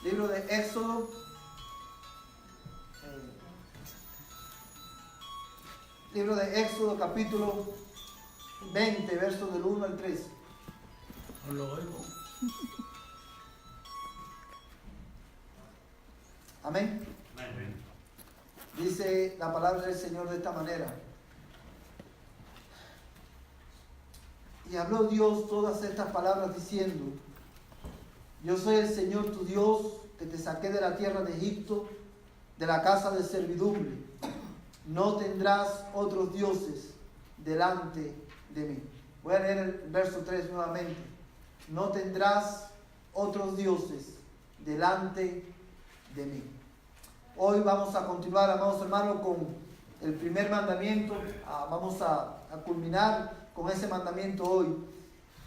Libro de Éxodo. Libro de Éxodo, capítulo 20, versos del 1 al 3. No lo oigo. Amén. Amén. Dice la palabra del Señor de esta manera. Y habló Dios todas estas palabras diciendo: Yo soy el Señor tu Dios, que te saqué de la tierra de Egipto, de la casa de servidumbre. No tendrás otros dioses delante de mí. Voy a leer el verso 3 nuevamente. No tendrás otros dioses delante de mí. Hoy vamos a continuar, amados hermanos, con el primer mandamiento. Vamos a culminar con ese mandamiento hoy.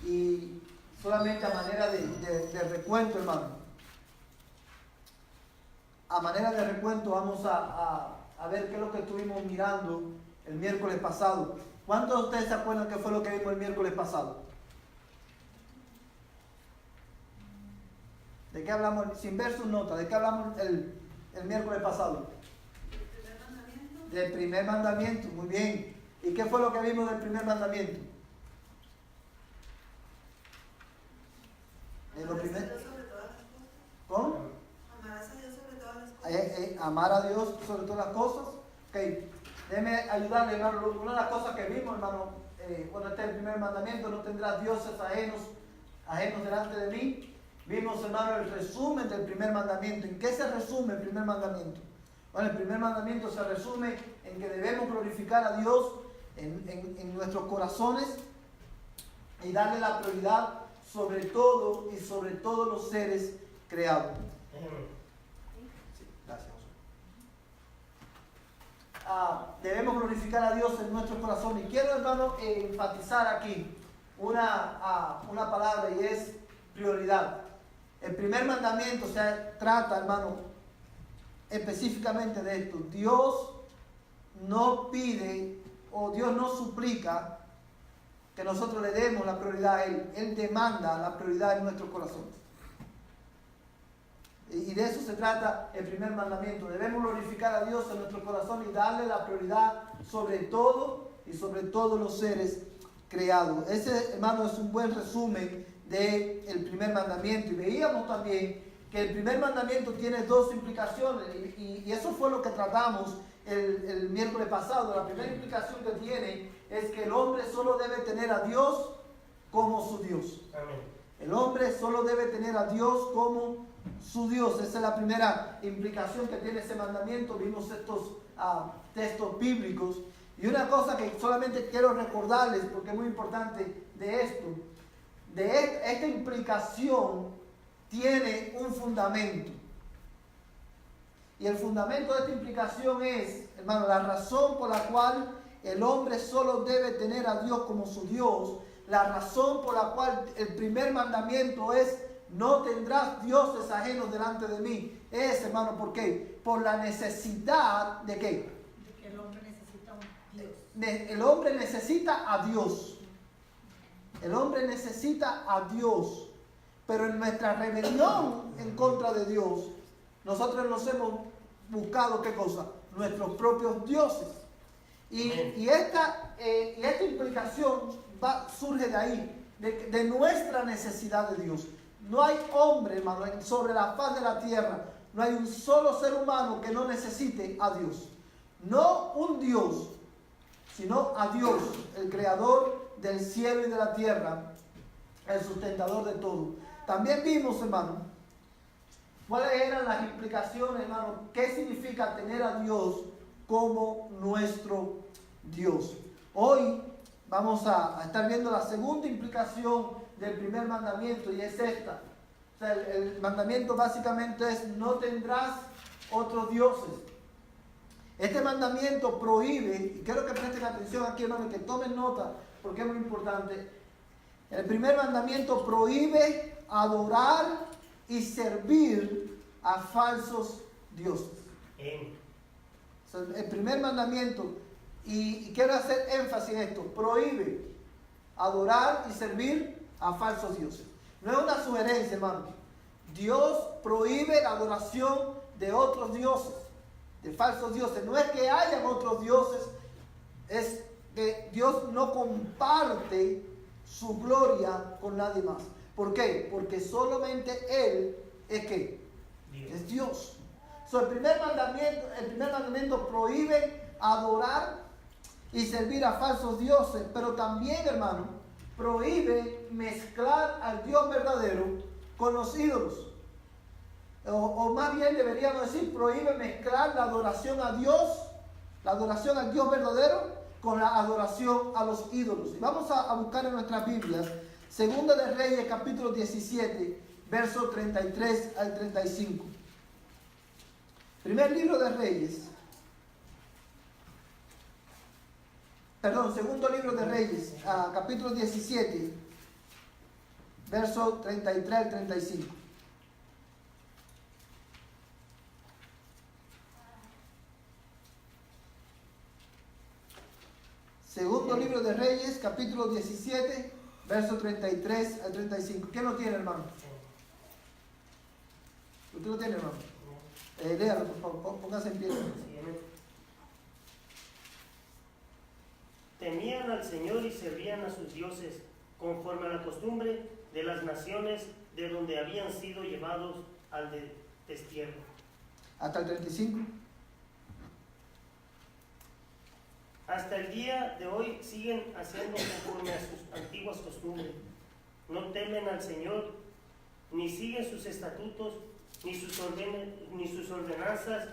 Y solamente a manera de recuento, hermano. A manera de recuento vamos a ver qué es lo que estuvimos mirando el miércoles pasado. ¿Cuántos de ustedes se acuerdan qué fue lo que vimos el miércoles pasado? ¿De qué hablamos? Sin ver sus notas, ¿de qué hablamos el miércoles pasado? Del primer mandamiento, muy bien. ¿Y qué fue lo que vimos del primer mandamiento? ¿Cómo? Amarás a Dios sobre todas las cosas. Amar a Dios sobre todas las cosas. Ok, déjeme ayudarle, hermano. Una de las cosas que vimos, hermano, cuando está el primer mandamiento: no tendrás dioses ajenos delante de mí. Vimos, hermano, el resumen del primer mandamiento. ¿En qué se resume el primer mandamiento? Bueno, el primer mandamiento se resume en que debemos glorificar a Dios en nuestros corazones y darle la prioridad sobre todo y sobre todos los seres creados. Sí, gracias, José. Debemos glorificar a Dios en nuestro corazón. Y quiero, hermano, enfatizar aquí una palabra, y es prioridad. El primer mandamiento se trata, hermano, específicamente de esto. Dios no pide o Dios no suplica que nosotros le demos la prioridad a Él. Él demanda la prioridad en nuestro corazón. Y de eso se trata el primer mandamiento. Debemos glorificar a Dios en nuestro corazón y darle la prioridad sobre todo y sobre todos los seres creados. Ese, hermano, es un buen resumen del primer mandamiento. Y veíamos también que el primer mandamiento tiene dos implicaciones, y eso fue lo que tratamos el miércoles pasado. La primera implicación que tiene es que el hombre solo debe tener a Dios como su Dios. Amén. El hombre solo debe tener a Dios como su Dios. Esa es la primera implicación que tiene ese mandamiento. Vimos estos textos bíblicos. Y una cosa que solamente quiero recordarles, porque es muy importante de esto, esta implicación tiene un fundamento. Y el fundamento de esta implicación es, hermano, la razón por la cual el hombre solo debe tener a Dios como su Dios. La razón por la cual el primer mandamiento es: no tendrás dioses ajenos delante de mí. Es, hermano, ¿por qué? Por la necesidad de ¿qué? De que el hombre necesita un Dios. El hombre necesita a Dios. El hombre necesita a Dios. Pero en nuestra rebelión en contra de Dios, nosotros nos hemos buscado ¿qué cosa? Nuestros propios dioses. Y esta implicación surge de ahí, de nuestra necesidad de Dios. No hay hombre, hermano, sobre la faz de la tierra, no hay un solo ser humano que no necesite a Dios. No un Dios, sino a Dios, el creador del cielo y de la tierra, el sustentador de todo. También vimos, hermano, cuáles eran las implicaciones, hermano, qué significa tener a Dios como nuestro Dios. Hoy vamos a estar viendo la segunda implicación del primer mandamiento, y es esta. O sea, el mandamiento básicamente es: no tendrás otros dioses. Este mandamiento prohíbe, y quiero que presten atención aquí, hermano, que tomen nota, porque es muy importante. El primer mandamiento prohíbe adorar y servir a falsos dioses. O sea, el primer mandamiento, y quiero hacer énfasis en esto, prohíbe adorar y servir a falsos dioses. No es una sugerencia, hermano. Dios prohíbe la adoración de otros dioses, de falsos dioses. No es que hayan otros dioses, es que Dios no comparte su gloria con nadie más. ¿Por qué? Porque solamente Él es ¿qué? Es Dios. So, el primer mandamiento prohíbe adorar y servir a falsos dioses, pero también, hermano, prohíbe mezclar al Dios verdadero con los ídolos. O más bien deberíamos decir, prohíbe mezclar la adoración a Dios, la adoración al Dios verdadero, con la adoración a los ídolos. Y vamos a buscar en nuestras Biblias, Segunda de Reyes, capítulo 17, versos 33 al 35. Primer libro de Reyes. Segundo libro de Reyes, capítulo 17, versos 33 al 35. Segundo libro de Reyes, capítulo 17, verso 33 al 35. ¿Quién lo tiene, hermano? ¿Usted lo tiene, hermano? Léalo, por favor, póngase en pie. Temían al Señor y servían a sus dioses, conforme a la costumbre de las naciones de donde habían sido llevados al destierro. Hasta el 35. Hasta el día de hoy siguen haciendo conforme a sus antiguas costumbres. No temen al Señor, ni siguen sus estatutos, ni sus ordenanzas,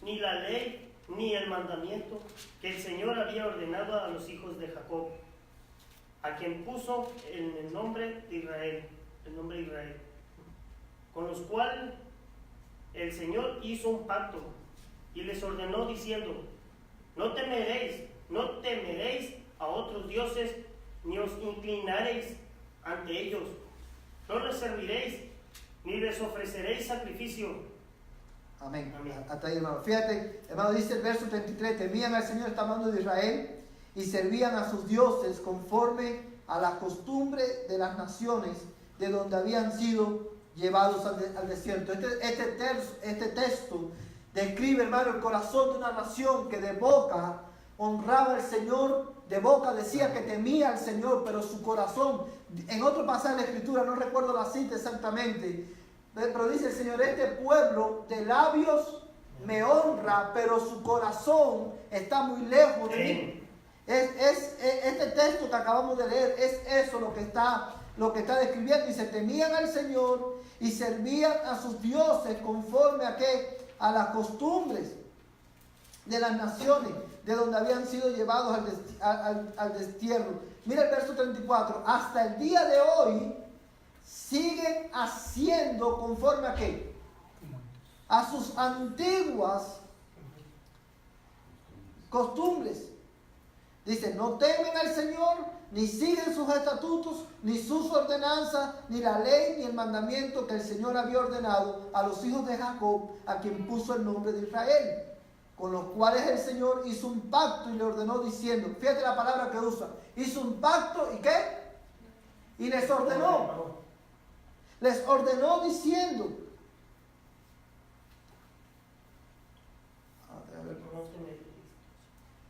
ni la ley, ni el mandamiento que el Señor había ordenado a los hijos de Jacob, a quien puso en el nombre de Israel, con los cuales el Señor hizo un pacto y les ordenó diciendo: no temeréis a otros dioses, ni os inclinaréis ante ellos, no les serviréis, ni les ofreceréis sacrificio. Amén. Amén. Hasta ahí, hermano. Fíjate, hermano, dice el verso 33, temían al Señor, está hablando de Israel, y servían a sus dioses conforme a la costumbre de las naciones de donde habían sido llevados al desierto. Este texto describe, hermano, el corazón de una nación que de boca honraba al Señor, de boca decía que temía al Señor, pero su corazón, en otro pasaje de la Escritura, no recuerdo la cita exactamente, pero dice el Señor: este pueblo de labios me honra, pero su corazón está muy lejos de mí. Este texto que acabamos de leer es eso lo que está describiendo. Dice: temían al Señor y servían a sus dioses conforme a ¿qué? A las costumbres de las naciones de donde habían sido llevados al destierro. Mira el verso 34. Hasta el día de hoy siguen haciendo conforme a ¿qué? A sus antiguas costumbres. Dice: no temen al Señor, ni siguen sus estatutos, ni sus ordenanzas, ni la ley, ni el mandamiento que el Señor había ordenado a los hijos de Jacob, a quien puso el nombre de Israel, con los cuales el Señor hizo un pacto y le ordenó diciendo, fíjate la palabra que usa, hizo un pacto y ¿qué? Y les ordenó. Les ordenó diciendo,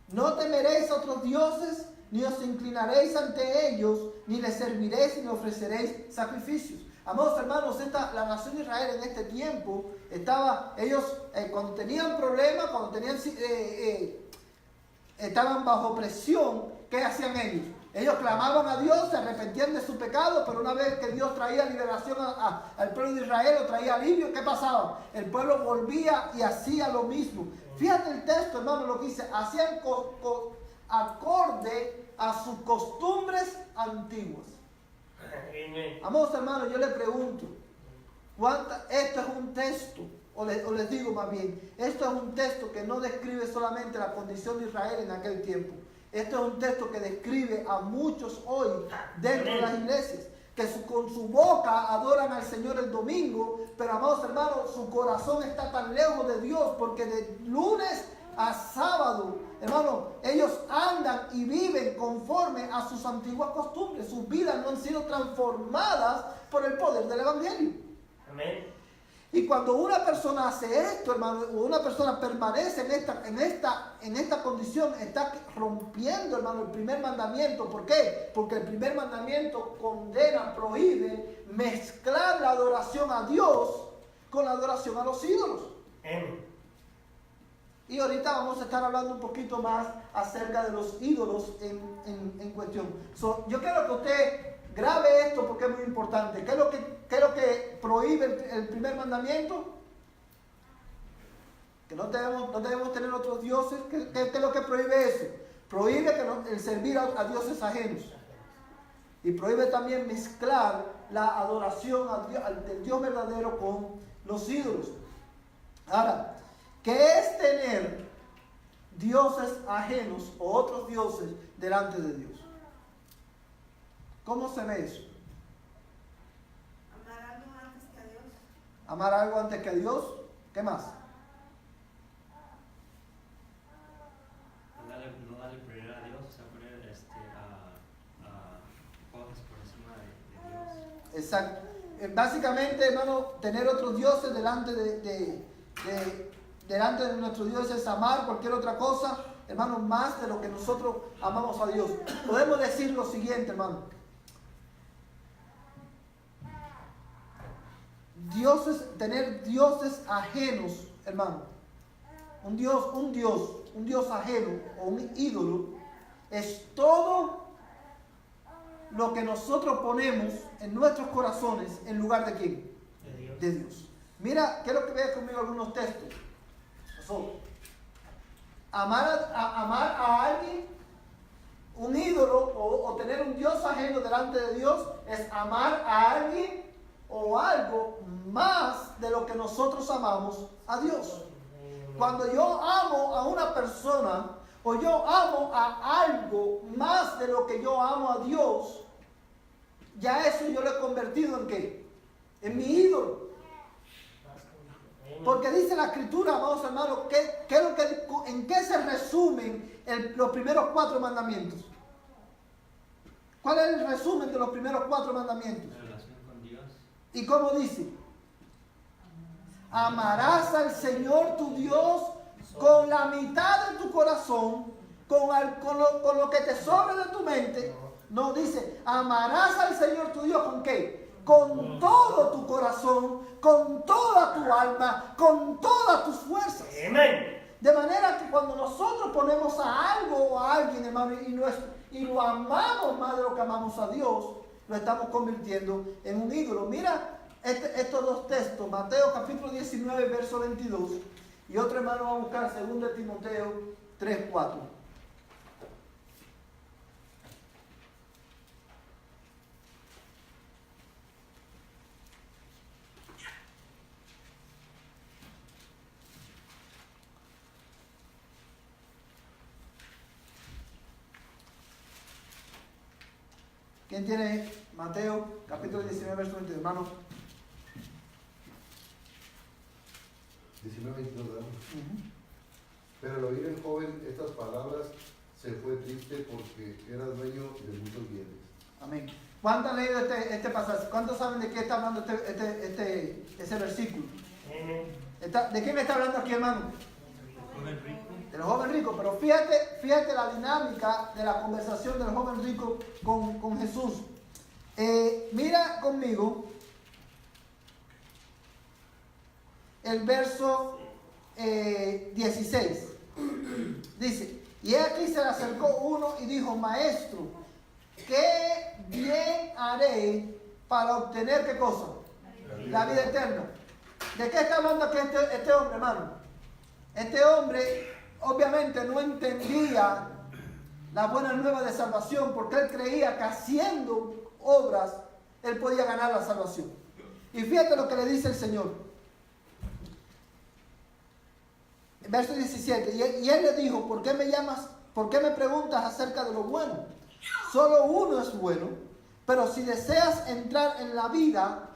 no temeréis a otros dioses, ni os inclinaréis ante ellos, ni les serviréis, ni ofreceréis sacrificios. Amados hermanos, la nación de Israel en este tiempo ellos cuando tenían problemas, estaban bajo presión, ¿qué hacían ellos? Ellos clamaban a Dios, se arrepentían de su pecado, pero una vez que Dios traía liberación al pueblo de Israel, o traía alivio, ¿qué pasaba? El pueblo volvía y hacía lo mismo. Fíjate el texto, hermano, lo que dice: hacían acorde a sus costumbres antiguas. Amados hermanos, yo les pregunto, esto es un texto, o les digo más bien, esto es un texto que no describe solamente la condición de Israel en aquel tiempo. Esto es un texto que describe a muchos hoy dentro de las iglesias, que con su boca adoran al Señor el domingo, pero amados hermanos, su corazón está tan lejos de Dios, porque de lunes a sábado, hermano, ellos andan y viven conforme a sus antiguas costumbres. Sus vidas no han sido transformadas por el poder del Evangelio. Amén. Y cuando una persona hace esto, hermano, o una persona permanece en esta condición, está rompiendo, hermano, el primer mandamiento. ¿Por qué? Porque el primer mandamiento condena, prohíbe mezclar la adoración a Dios con la adoración a los ídolos. Amén. Y ahorita vamos a estar hablando un poquito más acerca de los ídolos en cuestión. Yo quiero que usted grabe esto porque es muy importante. ¿Qué es lo que prohíbe el primer mandamiento? Que no debemos tener otros dioses. ¿Qué es lo que prohíbe eso? Prohíbe el servir a dioses ajenos. Y prohíbe también mezclar la adoración del Dios verdadero con los ídolos. Ahora, ¿qué es tener dioses ajenos o otros dioses delante de Dios? ¿Cómo se ve eso? Amar algo antes que a Dios. Amar algo antes que a Dios. ¿Qué más? No darle prioridad a Dios, o sea, poner a cosas por encima de Dios. Exacto. Básicamente, hermano, tener otros dioses delante delante de nuestro Dios es amar cualquier otra cosa, hermano, más de lo que nosotros amamos a Dios. Podemos decir lo siguiente, hermano. Tener dioses ajenos, hermano. Un Dios ajeno o un ídolo es todo lo que nosotros ponemos en nuestros corazones en lugar de ¿quién? De Dios. De Dios. Mira, quiero que veas conmigo algunos textos. Amar a alguien, un ídolo o tener un Dios ajeno delante de Dios es amar a alguien o algo más de lo que nosotros amamos a Dios. Cuando yo amo a una persona o yo amo a algo más de lo que yo amo a Dios, ya eso yo lo he convertido en ¿qué? En mi ídolo. Porque dice la Escritura, amados hermanos, ¿en qué se resumen los primeros 4 mandamientos? ¿Cuál es el resumen de los primeros 4 mandamientos? La relación con Dios. ¿Y cómo dice? Amarás al Señor tu Dios con la mitad de tu corazón, con lo que te sobre de tu mente. No, dice, amarás al Señor tu Dios ¿con qué? Con todo tu corazón, con toda tu alma, con todas tus fuerzas. Amén. De manera que cuando nosotros ponemos a algo o a alguien, hermano, y lo amamos más de lo que amamos a Dios, lo estamos convirtiendo en un ídolo. Mira estos 2 textos, Mateo capítulo 19, verso 22, y otro hermano va a buscar 2 Timoteo 3, 4. ¿Quién tiene Mateo capítulo 19, verso 22, hermano? 19, 22, ¿verdad? Pero al oír el joven estas palabras, se fue triste porque era dueño de muchos bienes. Amén. ¿Cuántos han leído este pasaje? ¿Cuántos saben de qué está hablando ese versículo? Amén. ¿De quién me está hablando aquí, hermano? Joven rico. Del joven rico. Pero fíjate la dinámica de la conversación del joven rico con Jesús. Mira conmigo el verso 16. Dice, y aquí se le acercó uno y dijo, maestro, ¿qué bien haré para obtener qué cosa? La vida eterna. ¿De qué está hablando aquí este hombre, hermano? Este hombre obviamente no entendía la buena nueva de salvación porque él creía que haciendo obras él podía ganar la salvación. Y fíjate lo que le dice el Señor. Verso 17, y él le dijo, ¿por qué me preguntas acerca de lo bueno? Solo uno es bueno, pero si deseas entrar en la vida,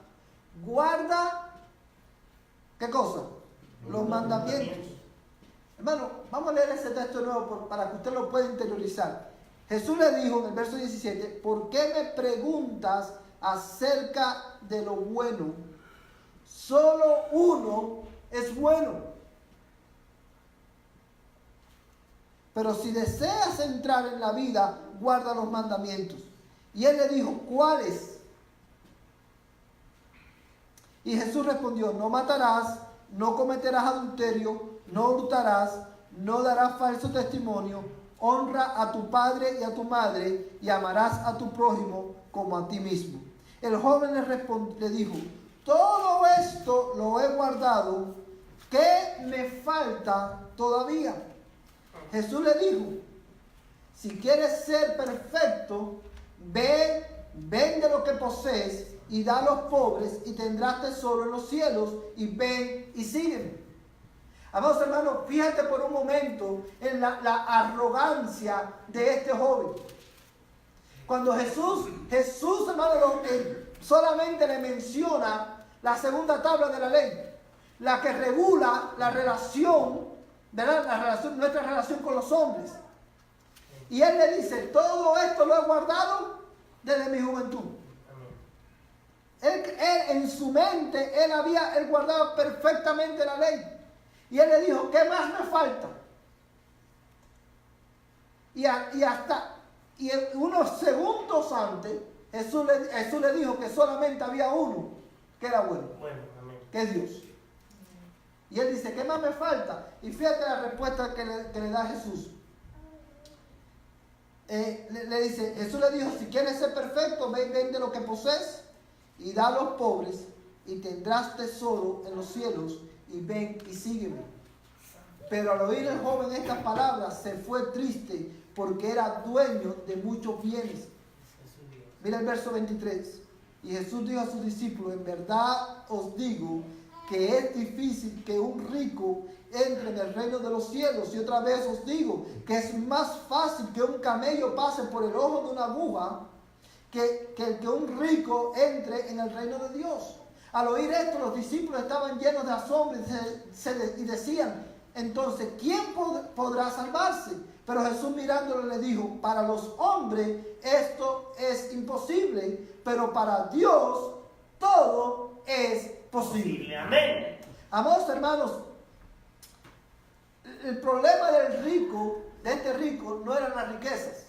guarda, ¿qué cosa? Los mandamientos. Hermano, vamos a leer ese texto de nuevo para que usted lo pueda interiorizar. Jesús le dijo en el verso 17, ¿por qué me preguntas acerca de lo bueno? Solo uno es bueno. Pero si deseas entrar en la vida, guarda los mandamientos. Y él le dijo, ¿cuáles? Y Jesús respondió, no matarás, no cometerás adulterio, no hurtarás, no darás falso testimonio, honra a tu padre y a tu madre, y amarás a tu prójimo como a ti mismo. El joven le dijo, todo esto lo he guardado, ¿qué me falta todavía? Jesús le dijo, si quieres ser perfecto, ve, vende lo que posees y da a los pobres y tendrás tesoro en los cielos, y ven y sígueme. Amados hermanos, fíjate por un momento en la arrogancia de este joven. Cuando Jesús hermano, solamente le menciona la segunda tabla de la ley, la que regula la relación, ¿verdad? Nuestra relación con los hombres. Y él le dice, todo esto lo he guardado desde mi juventud. Él en su mente, él guardaba perfectamente la ley. Y él le dijo, ¿qué más me falta? Y unos segundos antes, Jesús le dijo que solamente había uno que era bueno, que es Dios. Y él dice, ¿qué más me falta? Y fíjate la respuesta que le da Jesús. Le dice, Jesús le dijo, si quieres ser perfecto, ve y vende lo que posees y da a los pobres, y tendrás tesoro en los cielos, y ven y sígueme. Pero al oír el joven estas palabras, se fue triste, porque era dueño de muchos bienes. Mira el verso 23. Y Jesús dijo a sus discípulos, en verdad os digo que es difícil que un rico entre en el reino de los cielos. Y otra vez os digo que es más fácil que un camello pase por el ojo de una aguja que un rico entre en el reino de Dios. Al oír esto, los discípulos estaban llenos de asombro y decían, entonces, ¿quién podrá salvarse? Pero Jesús mirándolo le dijo, para los hombres esto es imposible, pero para Dios todo es posible. Amén. Amados hermanos, el problema del rico, de este rico, no eran las riquezas.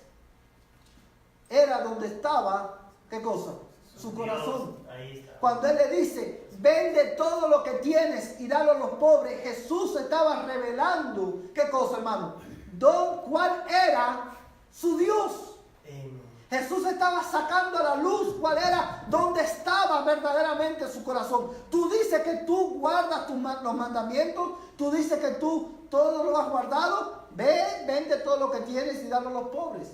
Era donde estaba, ¿qué cosa? Su corazón. Ahí está. Cuando él le dice, vende todo lo que tienes y dalo a los pobres, Jesús estaba revelando, ¿qué cosa, hermano? ¿Cuál era su Dios? Jesús estaba sacando a la luz cuál era, dónde estaba verdaderamente su corazón. Tú dices que tú guardas los mandamientos, tú dices que tú todo lo has guardado, ve, vende todo lo que tienes y dalo a los pobres.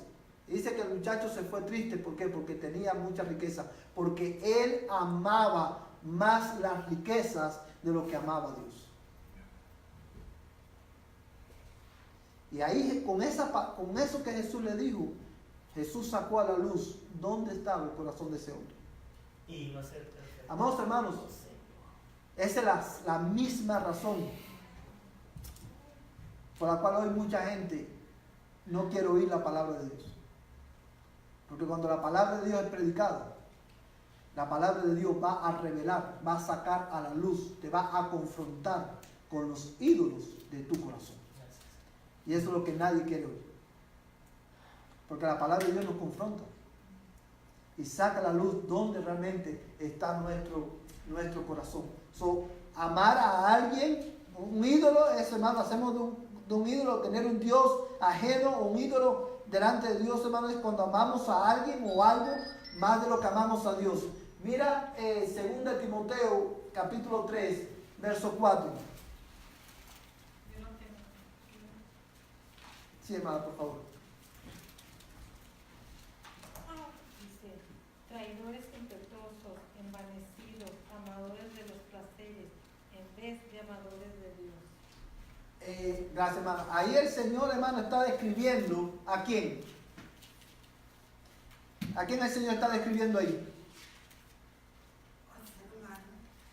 Y dice que el muchacho se fue triste, ¿por qué? Porque tenía mucha riqueza, porque él amaba más las riquezas de lo que amaba a Dios. Y ahí con eso que Jesús le dijo, Jesús sacó a la luz dónde estaba el corazón de ese hombre. Y va a ser perfecto. Amados hermanos, esa es la misma razón por la cual hoy mucha gente no quiere oír la palabra de Dios. Porque cuando la palabra de Dios es predicada, la palabra de Dios va a revelar, va a sacar a la luz, te va a confrontar con los ídolos de tu corazón. Y eso es lo que nadie quiere oír. Porque la palabra de Dios nos confronta y saca a la luz donde realmente está nuestro corazón. Amar a alguien, un ídolo, eso, hermano, hacemos de un ídolo, tener un Dios ajeno o un ídolo delante de Dios, hermano, es cuando amamos a alguien o algo más de lo que amamos a Dios. Mira 2 Timoteo capítulo 3, verso 4. Sí, hermano, por favor. Dice, traidores impetuosos, envanecidos, amadores de los placeres, en vez de amadores de Dios. Gracias, hermano. Ahí el Señor, hermano, está describiendo ¿a quién? ¿A quién el Señor está describiendo ahí?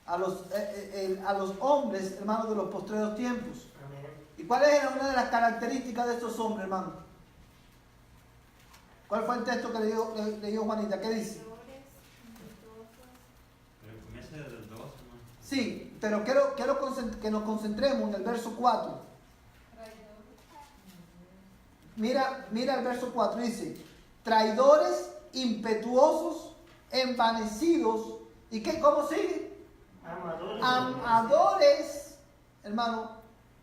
A los hombres, hermanos, de los postreros tiempos. Amén. ¿Y cuál es una de las características de estos hombres, hermano? ¿Cuál fue el texto que leyó Juanita? ¿Qué dice? Traidores impetuosos. Pero comienza desde el 2, hermano. Sí, pero quiero que nos concentremos en el verso 4. Mira el verso 4, dice, traidores, impetuosos, envanecidos, ¿y qué? ¿Cómo sigue? Amadores, hermano,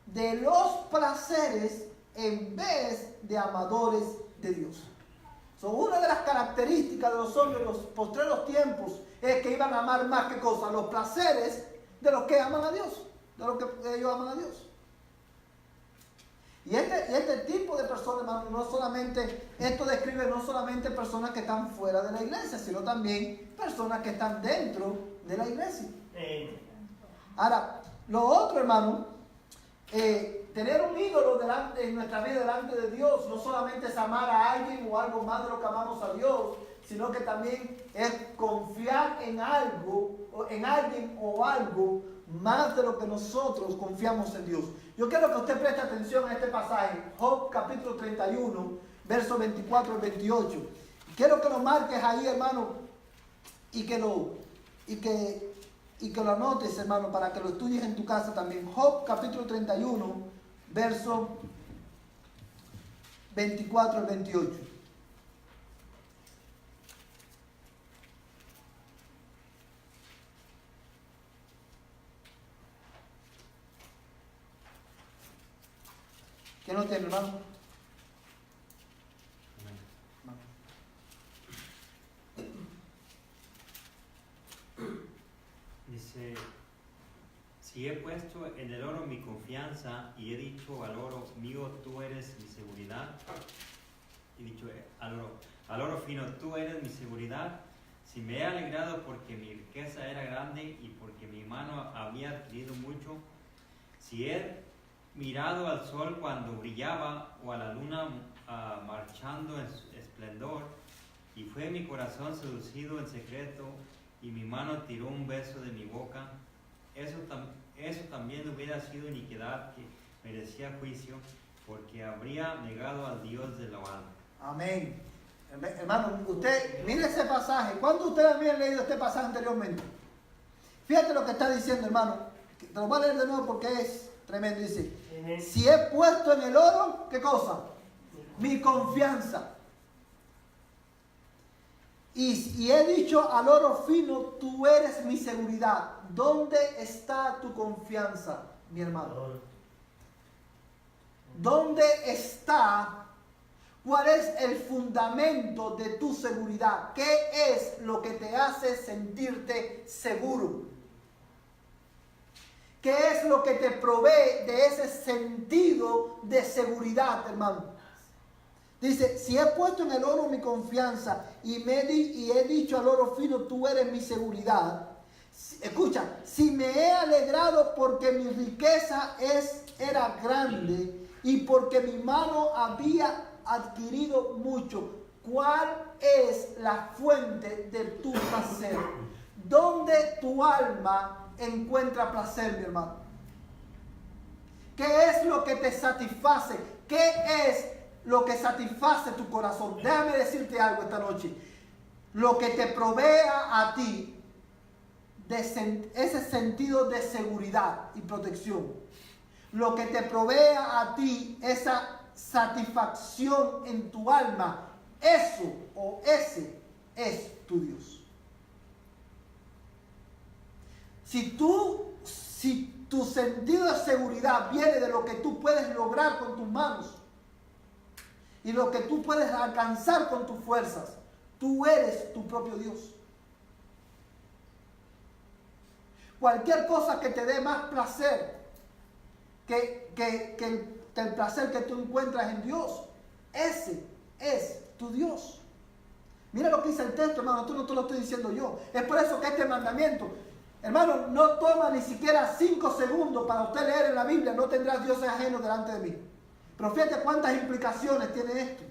de los placeres en vez de amadores de Dios. Una de las características de los hombres de los postreros tiempos es que iban a amar más que cosas, los placeres de los que aman a Dios, de los que ellos aman a Dios. Y este tipo de personas, hermano, no solamente, esto describe no solamente personas que están fuera de la iglesia, sino también personas que están dentro de la iglesia. Ahora, lo otro, hermano, tener un ídolo en nuestra vida delante de Dios no solamente es amar a alguien o algo más de lo que amamos a Dios, sino que también es confiar en algo, en alguien o algo más de lo que nosotros confiamos en Dios. Yo quiero que usted preste atención a este pasaje, Job capítulo 31, versos 24 al 28. Quiero que lo marques ahí, hermano, y que lo anotes, hermano, para que lo estudies en tu casa también. Job capítulo 31, versos 24 al 28. ¿Quién lo tiene, hermano? Dice, si he puesto en el oro mi confianza y he dicho al oro mío, tú eres mi seguridad. He dicho al oro fino, tú eres mi seguridad. Si me he alegrado porque mi riqueza era grande y porque mi mano había adquirido mucho. Si he mirado al sol cuando brillaba o a la luna marchando en su esplendor, y fue mi corazón seducido en secreto y mi mano tiró un beso de mi boca, eso también hubiera sido iniquidad que merecía juicio, porque habría negado al Dios de lo alto. Amén. Hermano, usted mire ese pasaje. ¿Cuándo ustedes habían leído este pasaje anteriormente? Fíjate lo que está diciendo, hermano. Te lo voy a leer de nuevo porque es tremendo. Dice, si he puesto en el oro, ¿qué cosa? Mi confianza. Y he dicho al oro fino, tú eres mi seguridad. ¿Dónde está tu confianza, mi hermano? ¿Dónde está? ¿Cuál es el fundamento de tu seguridad? ¿Qué es lo que te hace sentirte seguro? ¿Qué es lo que te provee de ese sentido de seguridad, hermano? Dice, si he puesto en el oro mi confianza y he dicho al oro fino, tú eres mi seguridad. Escucha, si me he alegrado porque mi riqueza era grande y porque mi mano había adquirido mucho. ¿Cuál es la fuente de tu placer? ¿Dónde tu alma encuentra placer, mi hermano? ¿Qué es lo que te satisface? ¿Qué es lo que satisface tu corazón? Déjame decirte algo esta noche. Lo que te provea a ti ese sentido de seguridad y protección. Lo que te provea a ti esa satisfacción en tu alma, eso o ese es tu Dios. Si tu sentido de seguridad viene de lo que tú puedes lograr con tus manos y lo que tú puedes alcanzar con tus fuerzas, tú eres tu propio Dios. Cualquier cosa que te dé más placer que el placer que tú encuentras en Dios, ese es tu Dios. Mira lo que dice el texto, hermano, esto no te lo estoy diciendo yo. Es por eso que este mandamiento, hermano, no toma ni siquiera 5 segundos para usted leer en la Biblia, no tendrás dioses ajenos delante de mí. Pero fíjate cuántas implicaciones tiene esto.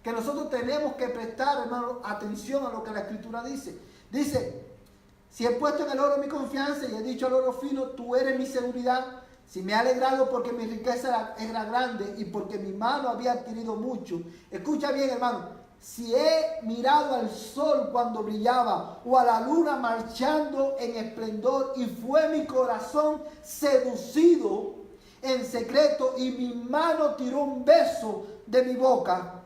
Que nosotros tenemos que prestar, hermano, atención a lo que la Escritura dice. Dice, si he puesto en el oro mi confianza y he dicho al oro fino, tú eres mi seguridad. Si me he alegrado porque mi riqueza era grande y porque mi mano había adquirido mucho. Escucha bien, hermano. si he mirado al sol cuando brillaba o a la luna marchando en esplendor y fue mi corazón seducido en secreto y mi mano tiró un beso de mi boca,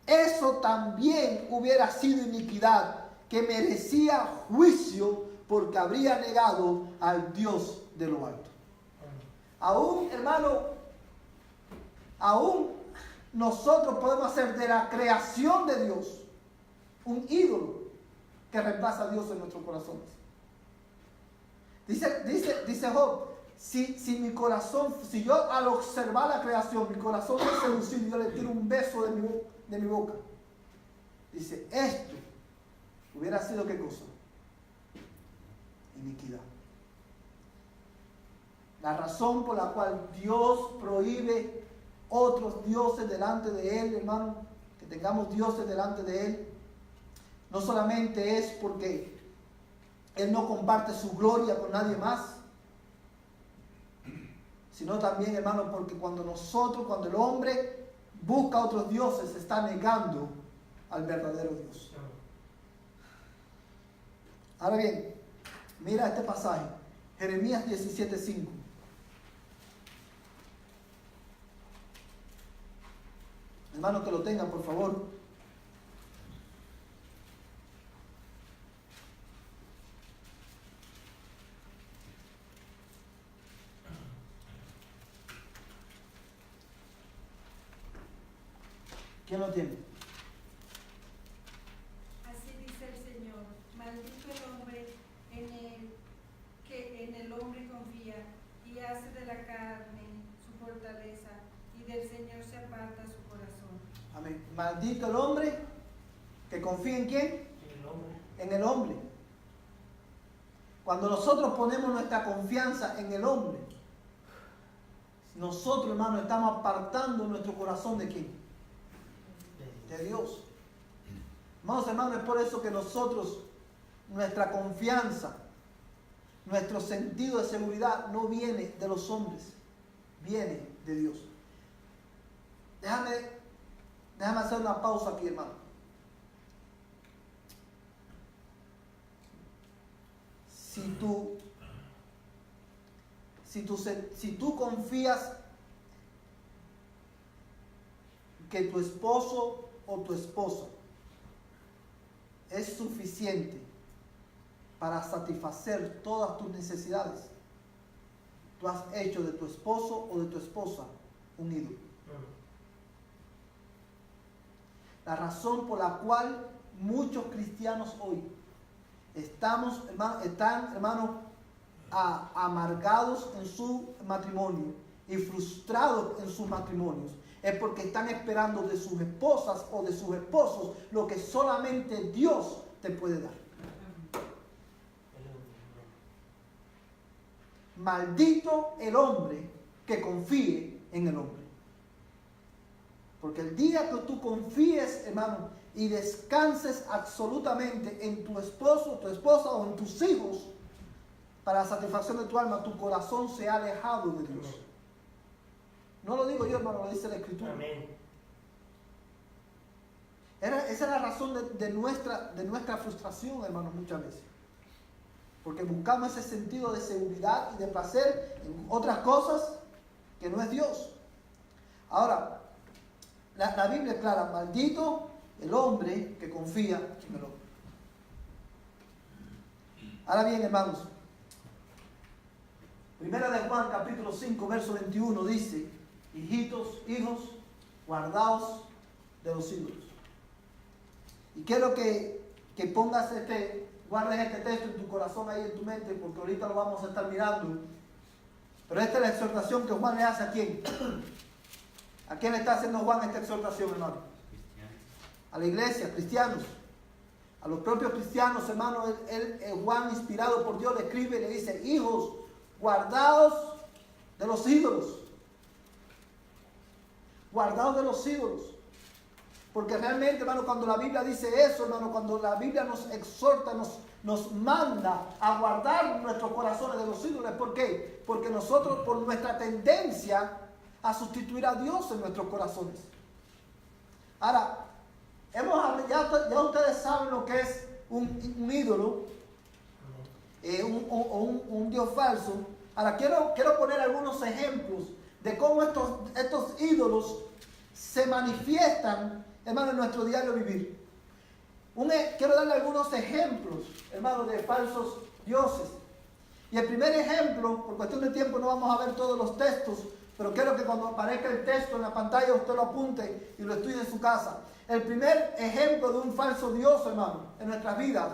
eso también hubiera sido iniquidad que merecía juicio porque habría negado al Dios de lo alto. Aún, hermano, aún nosotros podemos hacer de la creación de Dios un ídolo que reemplaza a Dios en nuestros corazones. Dice Job, si mi corazón, si yo al observar la creación, mi corazón es seducido y yo le tiro un beso de mi boca. Dice, esto hubiera sido ¿qué cosa? Iniquidad. La razón por la cual Dios prohíbe otros dioses delante de Él, hermano, que tengamos dioses delante de Él, no solamente es porque Él no comparte su gloria con nadie más, sino también, hermano, porque cuando el hombre busca a otros dioses, se está negando al verdadero Dios. Ahora bien, mira este pasaje, Jeremías 17:5. Hermano, que lo tengan, por favor. ¿Quién lo tiene? Así dice el Señor, maldito el hombre que en el hombre confía y hace de la carne su fortaleza y del Señor se aparta su corazón. Amén. Maldito el hombre que confía ¿en quién? En el hombre. Cuando nosotros ponemos nuestra confianza en el hombre, nosotros, hermano, estamos apartando nuestro corazón ¿de quién? De Dios. Hermanos, es por eso que nosotros, nuestra confianza, nuestro sentido de seguridad no viene de los hombres, viene de Dios. Déjame hacer una pausa aquí, hermano. Si tú confías que tu esposo o tu esposa es suficiente para satisfacer todas tus necesidades, tú has hecho de tu esposo o de tu esposa un ídolo. La razón por la cual muchos cristianos hoy están, hermano, amargados en su matrimonio y frustrados en sus matrimonios es porque están esperando de sus esposas o de sus esposos lo que solamente Dios te puede dar. Maldito el hombre que confíe en el hombre. Porque el día que tú confíes, hermano, y descanses absolutamente en tu esposo, tu esposa o en tus hijos, para la satisfacción de tu alma, tu corazón se ha alejado de Dios. No lo digo yo, hermano, lo dice la Escritura. Amén. Esa es la razón de nuestra frustración, hermano, muchas veces. Porque buscamos ese sentido de seguridad y de placer en otras cosas que no es Dios. Ahora, la Biblia es clara, maldito el hombre que confía en el hombre. Ahora bien, hermanos, Primera de Juan, capítulo 5, verso 21, dice, hijitos, hijos, guardaos de los ídolos. Y quiero que pongas guardes este texto en tu corazón, ahí en tu mente, porque ahorita lo vamos a estar mirando. Pero esta es la exhortación que Juan le hace a quién. ¿A quién le está haciendo Juan esta exhortación, hermano? A la iglesia, cristianos. A los propios cristianos, hermano, Juan, inspirado por Dios, le escribe y le dice, hijos, guardaos de los ídolos. Guardaos de los ídolos. Porque realmente, hermano, cuando la Biblia dice eso, hermano, cuando la Biblia nos exhorta, nos manda a guardar nuestros corazones de los ídolos. ¿Por qué? Porque nosotros, por nuestra tendencia a sustituir a Dios en nuestros corazones. Ahora, Ya ustedes saben lo que es un ídolo, un Dios falso. Ahora quiero poner algunos ejemplos de cómo estos ídolos se manifiestan, hermano, en nuestro diario vivir. Quiero darle algunos ejemplos, hermano, de falsos dioses. Y el primer ejemplo, por cuestión de tiempo no vamos a ver todos los textos, pero quiero que cuando aparezca el texto en la pantalla usted lo apunte y lo estudie en su casa. El primer ejemplo de un falso dios, hermano, en nuestras vidas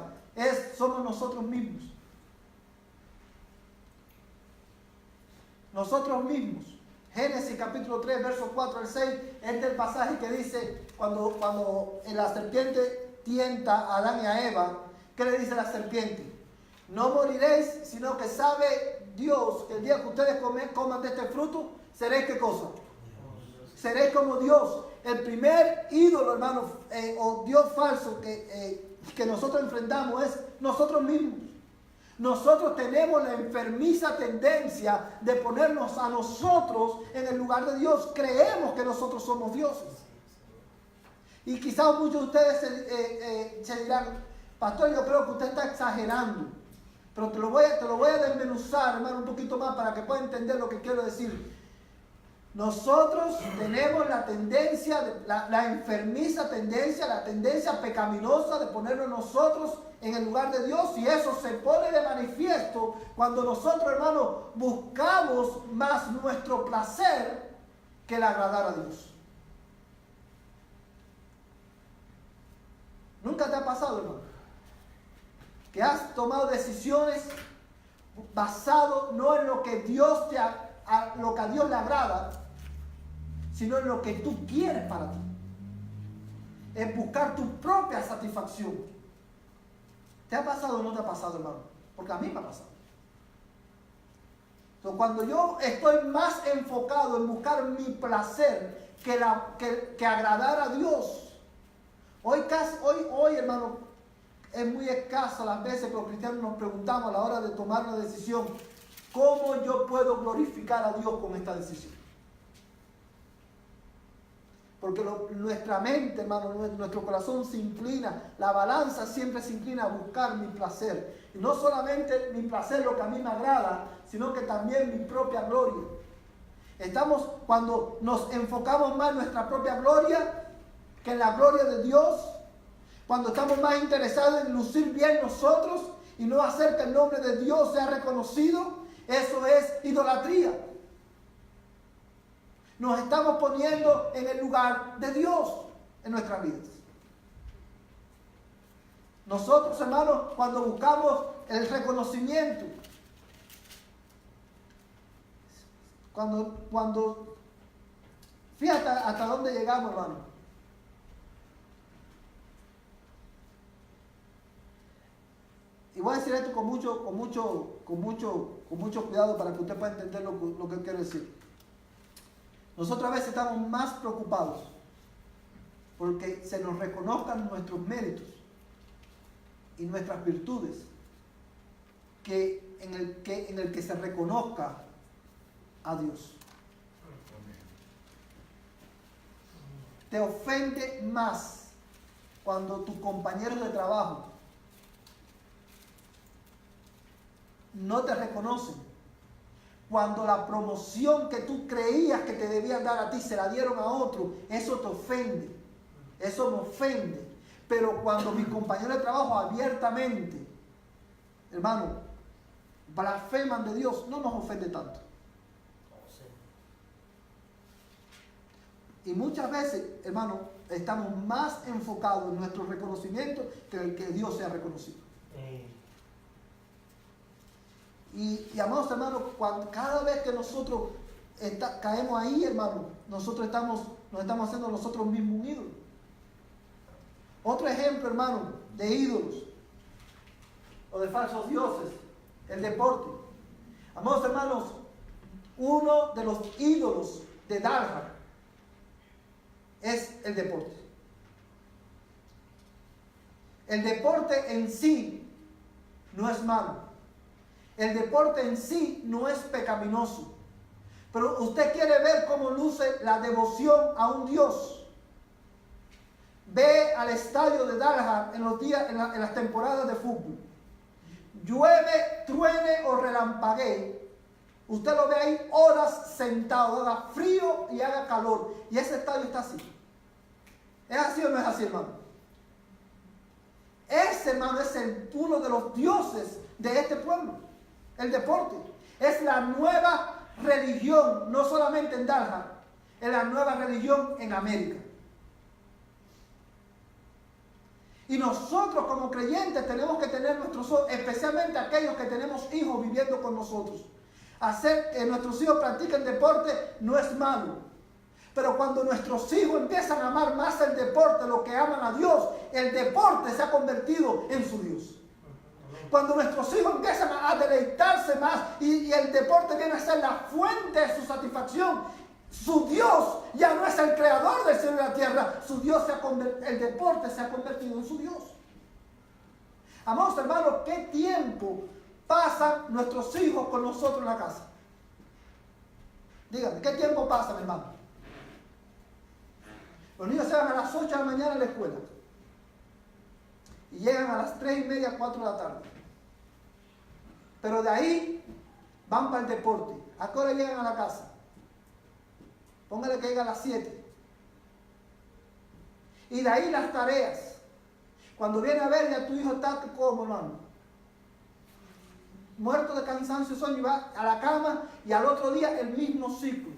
somos nosotros mismos. Nosotros mismos. Génesis capítulo 3, versos 4 al 6, es el pasaje que dice, cuando la serpiente tienta a Adán y a Eva, ¿qué le dice la serpiente? No moriréis, sino que sabe Dios que el día que ustedes coman de este fruto, seréis ¿qué cosa? Seréis como Dios. El primer ídolo, hermano, o Dios falso que nosotros enfrentamos es nosotros mismos. Nosotros tenemos la enfermiza tendencia de ponernos a nosotros en el lugar de Dios. Creemos que nosotros somos dioses. Y quizás muchos de ustedes se dirán, pastor, yo creo que usted está exagerando. Pero te lo voy a desmenuzar, hermano, un poquito más para que pueda entender lo que quiero decir. Nosotros tenemos la tendencia, la enfermiza tendencia, la tendencia pecaminosa de ponernos nosotros en el lugar de Dios, y eso se pone de manifiesto cuando nosotros, hermano, buscamos más nuestro placer que el agradar a Dios. ¿Nunca te ha pasado, hermano, que has tomado decisiones basado no en lo que lo que a Dios le agrada, sino en lo que tú quieres para ti? Es buscar tu propia satisfacción. ¿Te ha pasado o no te ha pasado, hermano? Porque a mí me ha pasado. Entonces, cuando yo estoy más enfocado en buscar mi placer que agradar a Dios, hoy, hermano, es muy escaso las veces que los cristianos nos preguntamos a la hora de tomar una decisión, ¿cómo yo puedo glorificar a Dios con esta decisión? Porque nuestra mente, hermano, nuestro corazón se inclina, la balanza siempre se inclina a buscar mi placer. Y no solamente mi placer, lo que a mí me agrada, sino que también mi propia gloria. Cuando nos enfocamos más en nuestra propia gloria que en la gloria de Dios, cuando estamos más interesados en lucir bien nosotros y no hacer que el nombre de Dios sea reconocido, eso es idolatría. Nos estamos poniendo en el lugar de Dios en nuestras vidas. Nosotros, hermanos, cuando buscamos el reconocimiento, fíjate hasta dónde llegamos, hermano. Y voy a decir esto con mucho cuidado para que usted pueda entender lo que quiero decir. Nosotros a veces estamos más preocupados porque se nos reconozcan nuestros méritos y nuestras virtudes que en el que se reconozca a Dios. Te ofende más cuando tus compañeros de trabajo no te reconocen, cuando la promoción que tú creías que te debían dar a ti se la dieron a otro. Eso te ofende, eso me ofende. Pero cuando mis compañeros de trabajo abiertamente, hermano, blasfeman de Dios, no nos ofende tanto. Y muchas veces, hermano, estamos más enfocados en nuestro reconocimiento que en el que Dios sea reconocido. Y amados hermanos, cada vez que nosotros caemos ahí, hermano, nos estamos haciendo nosotros mismos un ídolo. Otro ejemplo, hermano, de ídolos o de falsos dioses, el deporte. Amados hermanos, uno de los ídolos de Dalhart es el deporte. El deporte en sí no es malo. El deporte en sí no es pecaminoso. Pero usted quiere ver cómo luce la devoción a un Dios. ve al estadio de Dallas en los días, en las temporadas de fútbol, llueve, truene o relampaguee, usted lo ve ahí horas sentado, haga frío y haga calor, y ese estadio está así. ¿Es así o no es así, hermano? Ese, hermano, es uno de los dioses de este pueblo, el deporte. Es la nueva religión, no solamente en Dallas, es la nueva religión en América. Y nosotros como creyentes tenemos que tener nuestros ojos, especialmente aquellos que tenemos hijos viviendo con nosotros. Hacer que nuestros hijos practiquen deporte no es malo. Pero cuando nuestros hijos empiezan a amar más el deporte, lo que aman a Dios, el deporte se ha convertido en su Dios. Cuando nuestros hijos empiezan a deleitarse más y el deporte viene a ser la fuente de su satisfacción, su Dios ya no es el creador del cielo y la tierra, su Dios el deporte se ha convertido en su Dios. Amados hermanos, ¿qué tiempo pasan nuestros hijos con nosotros en la casa? Díganme, ¿qué tiempo pasan, hermano? Los niños se van a las 8 de la mañana a la escuela y llegan a las 3:30, 4 de la tarde. Pero de ahí van para el deporte. ¿A qué hora llegan a la casa? Póngale que llegan a las 7. Y de ahí las tareas. Cuando viene a ver, ya tu hijo está como, hermano, muerto de cansancio y sueño, y va a la cama, y al otro día el mismo ciclo.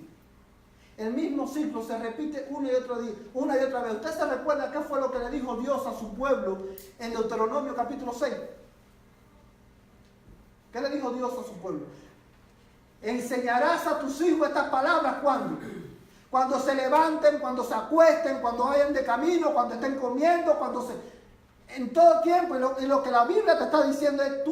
El mismo ciclo se repite una y otra vez. ¿Usted se recuerda qué fue lo que le dijo Dios a su pueblo en Deuteronomio capítulo 6? ¿Qué le dijo Dios a su pueblo? Enseñarás a tus hijos estas palabras, ¿cuándo? Cuando se levanten, cuando se acuesten, cuando vayan de camino, cuando estén comiendo, en todo tiempo. Y lo que la Biblia te está diciendo es,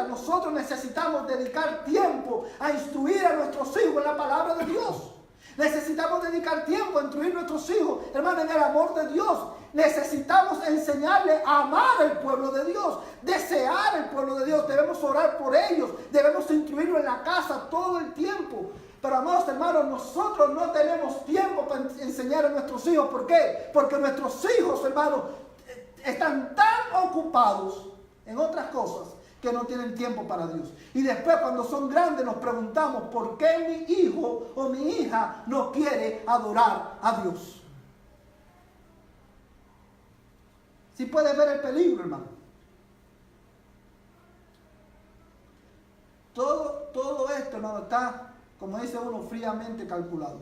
nosotros necesitamos dedicar tiempo a instruir a nuestros hijos en la palabra de Dios. Necesitamos dedicar tiempo a instruir a nuestros hijos, hermano, en el amor de Dios. Necesitamos enseñarle a amar al pueblo de Dios, desear el pueblo de Dios. Debemos orar por ellos, debemos instruirlo en la casa todo el tiempo. Pero, amados hermanos, nosotros no tenemos tiempo para enseñar a nuestros hijos. ¿Por qué? Porque nuestros hijos, hermanos, están tan ocupados en otras cosas que no tienen tiempo para Dios. Y después, cuando son grandes, nos preguntamos ¿por qué mi hijo o mi hija no quiere adorar a Dios? ¿Sí puede ver el peligro, hermano? Todo esto, hermano, está, como dice uno, fríamente calculado.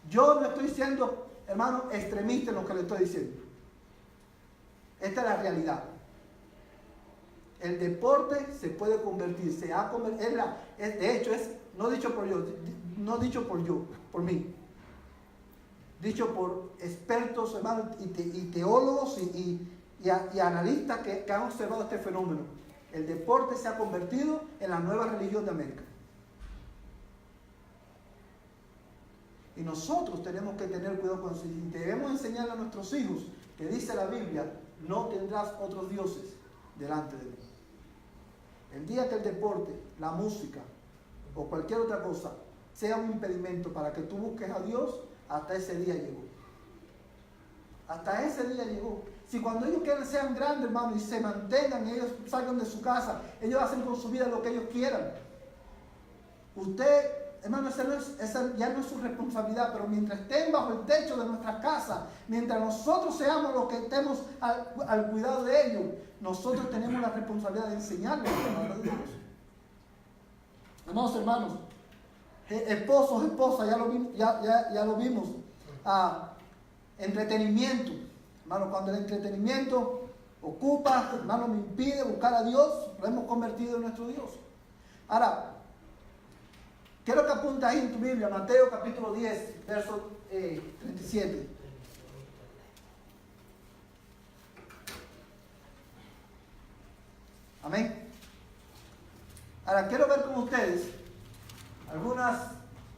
Yo no estoy siendo, hermano, extremista en lo que le estoy diciendo. Esta es la realidad. El deporte se puede convertir, de hecho, no dicho por mí, dicho por expertos, hermanos, y teólogos y analistas que han observado este fenómeno. El deporte se ha convertido en la nueva religión de América. Y nosotros tenemos que tener cuidado con eso. Y debemos enseñar a nuestros hijos, que dice la Biblia, no tendrás otros dioses delante de mí. El día que el deporte, la música o cualquier otra cosa sea un impedimento para que tú busques a Dios, hasta ese día llegó. Hasta ese día llegó. Si cuando ellos sean grandes, hermano, y se mantengan, ellos salgan de su casa, ellos hacen con su vida lo que ellos quieran. Usted, hermano, esa ya no es su responsabilidad, pero mientras estén bajo el techo de nuestras casas, mientras nosotros seamos los que estemos al cuidado de ellos, nosotros tenemos la responsabilidad de enseñarles la palabra de Dios. Amados hermanos, esposos, esposas, ya lo vimos. Entretenimiento. Hermano, cuando el entretenimiento ocupa, hermano, me impide buscar a Dios, lo hemos convertido en nuestro Dios. Ahora, quiero que apuntes ahí en tu Biblia, Mateo capítulo 10, verso 37. Amén. Ahora, quiero ver con ustedes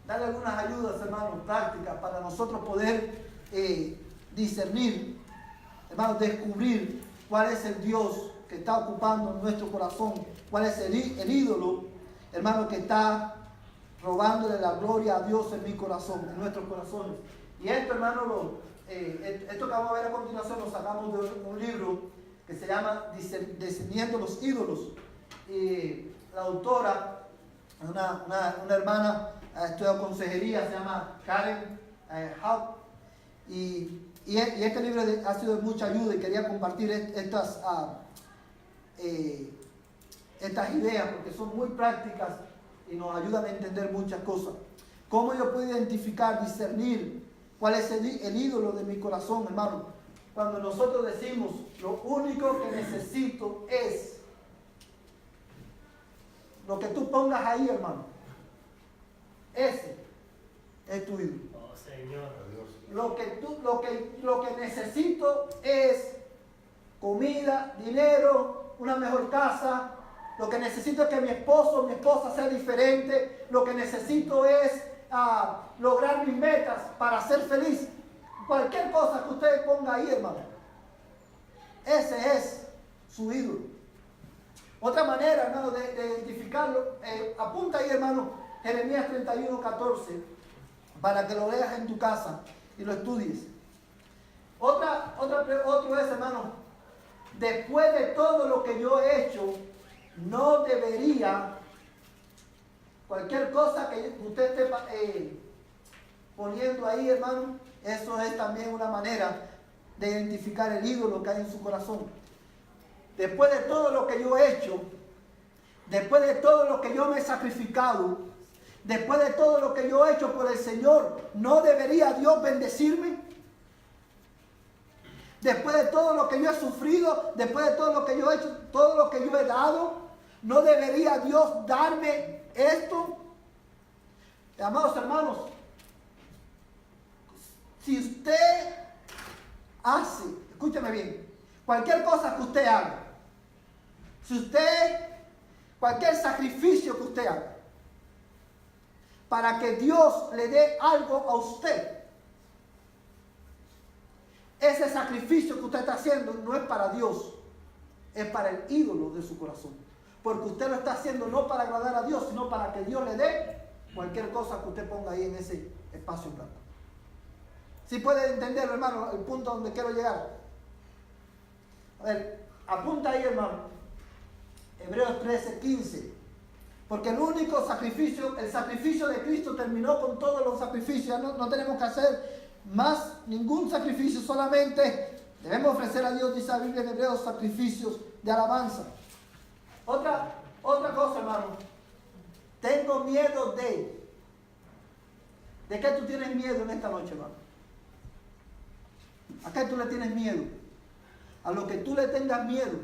darle algunas ayudas, hermanos, prácticas para nosotros poder discernir, hermanos, descubrir cuál es el Dios que está ocupando nuestro corazón, cuál es el ídolo, hermano, que está robándole la gloria a Dios en mi corazón, en nuestros corazones. Y esto, hermano, esto que vamos a ver a continuación lo sacamos de un libro que se llama Discerniendo los ídolos. Y la autora, una hermana, ha estudiado consejería, se llama Karen Haupt. Y este libro ha sido de mucha ayuda y quería compartir estas ideas porque son muy prácticas y nos ayudan a entender muchas cosas. ¿Cómo yo puedo identificar, discernir cuál es el ídolo de mi corazón, hermano? Cuando nosotros decimos, lo único que necesito es lo que tú pongas ahí, hermano. Ese es tu ídolo. Oh, Señor. Adiós. Lo que necesito es comida, dinero, una mejor casa. Lo que necesito es que mi esposo o mi esposa sea diferente. Lo que necesito es lograr mis metas para ser feliz. Cualquier cosa que usted ponga ahí, hermano. Ese es su ídolo. Otra manera, hermano, de identificarlo, apunta ahí, hermano, Jeremías 31:14, para que lo leas en tu casa y lo estudies. Otro es, hermano, después de todo lo que yo he hecho, no debería, cualquier cosa que usted esté poniendo ahí, hermano, eso es también una manera de identificar el ídolo que hay en su corazón. Después de todo lo que yo he hecho, después de todo lo que yo me he sacrificado, después de todo lo que yo he hecho por el Señor, ¿no debería Dios bendecirme? Después de todo lo que yo he sufrido, después de todo lo que yo he hecho, todo lo que yo he dado, ¿no debería Dios darme esto? Amados hermanos, si usted hace, escúchame bien, cualquier cosa que usted haga, cualquier sacrificio que usted haga, para que Dios le dé algo a usted, ese sacrificio que usted está haciendo no es para Dios, es para el ídolo de su corazón. Porque usted lo está haciendo no para agradar a Dios, sino para que Dios le dé cualquier cosa que usted ponga ahí en ese espacio en blanco. ¿Sí puede entenderlo, hermano, el punto donde quiero llegar? A ver, apunta ahí, hermano. Hebreos 13:15. Porque el único sacrificio, el sacrificio de Cristo terminó con todos los sacrificios. No tenemos que hacer más ningún sacrificio, solamente debemos ofrecer a Dios, dice la Biblia en Hebreos, sacrificios de alabanza. Otra cosa, hermano. Tengo miedo de... ¿De qué tú tienes miedo en esta noche, hermano? ¿A qué tú le tienes miedo? A lo que tú le tengas miedo,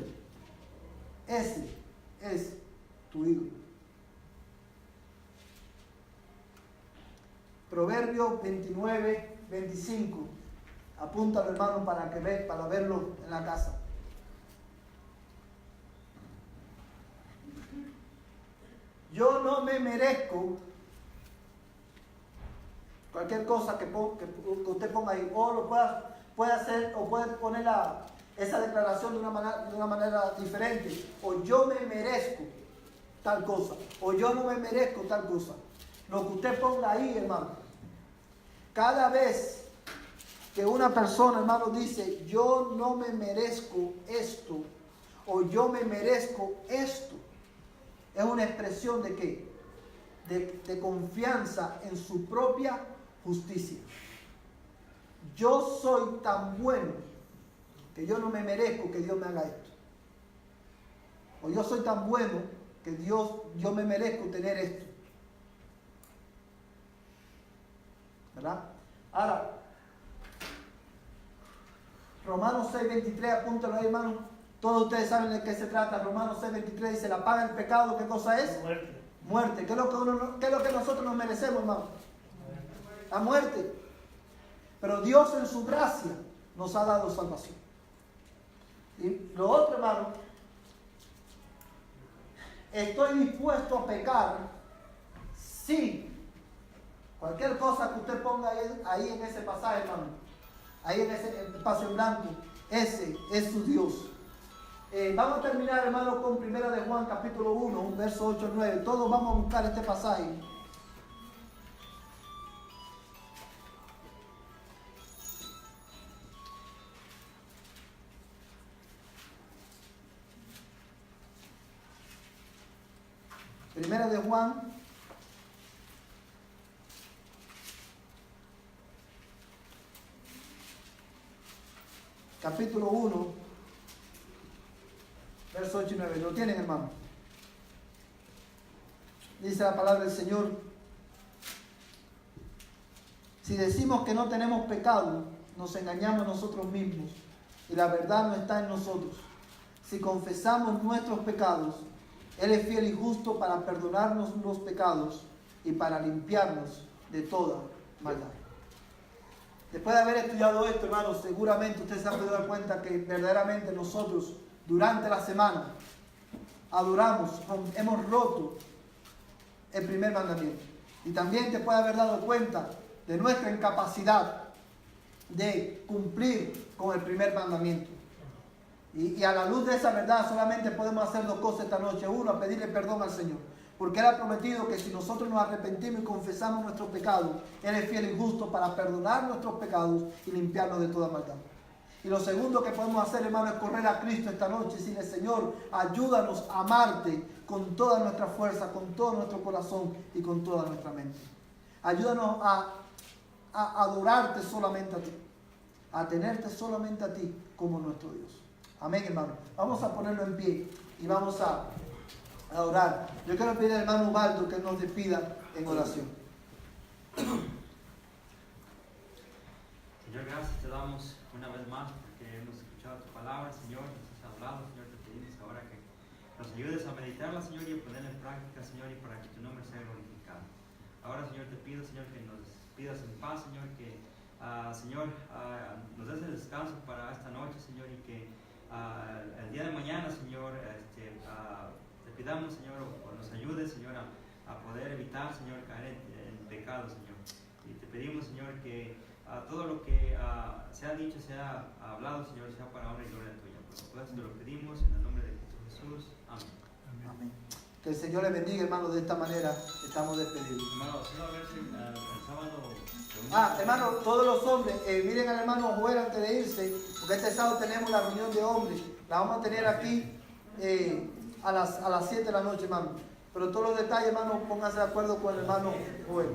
ese es tu ídolo. Proverbios 29:25. Apúntalo, hermano, para verlo en la casa. Yo no me merezco cualquier cosa que usted ponga ahí, o lo puede hacer, o puede poner esa declaración de una manera diferente. O yo me merezco tal cosa, o yo no me merezco tal cosa. Lo que usted ponga ahí, hermano. Cada vez que una persona, hermano, dice, yo no me merezco esto, o yo me merezco esto, es una expresión de ¿qué? De confianza en su propia justicia. Yo soy tan bueno que yo no me merezco que Dios me haga esto. O yo soy tan bueno que yo me merezco tener esto. ¿Verdad? Ahora, Romanos 6:23, apúntalo ahí, hermano. Todos ustedes saben de qué se trata. Romanos 6:23 dice, la paga del pecado, ¿qué cosa es? Muerte. Muerte. ¿Qué es lo que nosotros nos merecemos, hermano? La muerte. Pero Dios en su gracia nos ha dado salvación. Y lo otro, hermano, estoy dispuesto a pecar si cualquier cosa que usted ponga ahí en ese pasaje, hermano, ahí en ese espacio en blanco, ese es su Dios. Vamos a terminar, hermano, con 1 de Juan, capítulo 1, verso 8 al 9. Todos vamos a buscar este pasaje. Primera de Juan, capítulo 1, verso 8 y 9. ¿Lo tienen, hermano? Dice la palabra del Señor: si decimos que no tenemos pecado, nos engañamos nosotros mismos y la verdad no está en nosotros. Si confesamos nuestros pecados, Él es fiel y justo para perdonarnos los pecados y para limpiarnos de toda maldad. Después de haber estudiado esto, hermanos, seguramente usted se ha podido dar cuenta que verdaderamente nosotros durante la semana adoramos, hemos roto el primer mandamiento. Y también te puede haber dado cuenta de nuestra incapacidad de cumplir con el primer mandamiento. Y a la luz de esa verdad solamente podemos hacer dos cosas esta noche. Uno, pedirle perdón al Señor, porque Él ha prometido que si nosotros nos arrepentimos y confesamos nuestros pecados, Él es fiel y justo para perdonar nuestros pecados y limpiarnos de toda maldad. Y lo segundo que podemos hacer, hermano, es correr a Cristo esta noche y decirle: Señor, ayúdanos a amarte con toda nuestra fuerza, con todo nuestro corazón y con toda nuestra mente. Ayúdanos a adorarte solamente a ti, a tenerte solamente a ti como nuestro Dios. Amén, hermano. Vamos a ponerlo en pie y vamos a orar. Yo quiero pedir al hermano Ubaldo que nos despida en oración. Señor, gracias te damos una vez más porque hemos escuchado tu palabra, Señor, nos has hablado, Señor, te pedimos ahora que nos ayudes a meditarla, Señor, y a ponerla en práctica, Señor, y para que tu nombre sea glorificado. Ahora, Señor, te pido, Señor, que nos pidas en paz, Señor, que, Señor, nos des el descanso para esta noche, Señor, y que el día de mañana, Señor, te pidamos, Señor, o nos ayudes, Señor, a poder evitar, Señor, caer en pecado, Señor. Y te pedimos, Señor, que todo lo que se ha dicho, se ha hablado, Señor, sea para honra y gloria tuya. Por eso te lo pedimos en el nombre de Cristo Jesús. Amén. Amén. Que el Señor les bendiga, hermanos. De esta manera estamos despedidos. Hermano, solo a ver si el sábado... Hermano, todos los hombres, miren al hermano Joel antes de irse, porque este sábado tenemos la reunión de hombres. La vamos a tener aquí a las 7 de la noche, hermano. Pero todos los detalles, hermano, pónganse de acuerdo con el hermano Joel.